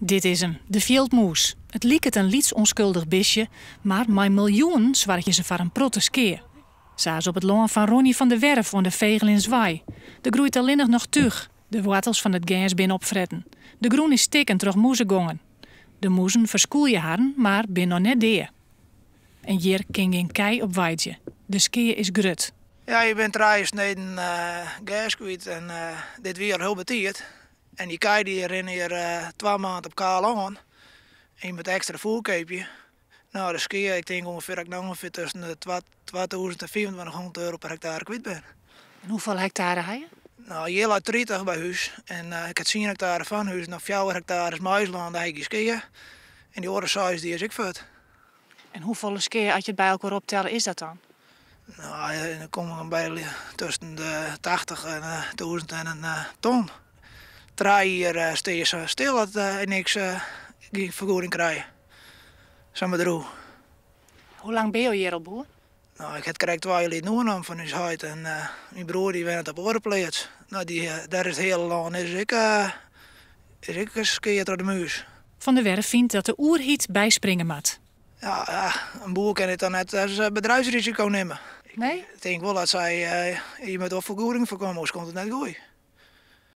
Dit is hem, de veldmoes. Het lieket een liets onschuldig bisje, maar met miljoenen zwartje ze voor een protte skeer. Zaas op het loon van Ronnie van der Werf van de Vegel in Zwaai. De groeit alleenig nog tug. De wortels van het gens bin opfretten. De groen is stikken terug moezen gongen. De moezen verskoelje haren, maar bin nog net deer. En hier ging geen kei op weidje. De skeer is grut. Ja, je bent rijden sneden gas kwijt en dit weer heel betiert. En die kei die rennen hier 2 maanden op kaal aan. En je met extra voerkeepje. Nou, de skeer, ik denk ongeveer dat ik nou ongeveer tussen de 2000 en 2400 euro per hectare kwijt ben. En hoeveel hectare heb je? Nou, hier laat 30 bij huis. En ik heb 10 hectare van huis. Nog 4 hectare is maisland, daar heb je skeer. En die andere 6 die is ik vet. En hoeveel skeer, als je het bij elkaar optellen, is dat dan? Nou, dan komen we bij tussen de 80 en 1000 en een ton. 3 hier steeds stil dat en niks geen vergoeding krijgen. Samen droeg. Hoe lang ben je hier al boer? Nou, ik heb krijg 2 jaar noornam van huis uit en mijn broer die woont op Orenplaats. Nou, daar is het hele land is ik skeer door de muis. Van der Werf vindt dat de oerhiet bijspringen moet. Ja, een boer kan het dan net als bedrijfsrisico nemen. Nee? Ik denk wel dat zij je met wat vergoeding voorkomen, anders komt het net goed.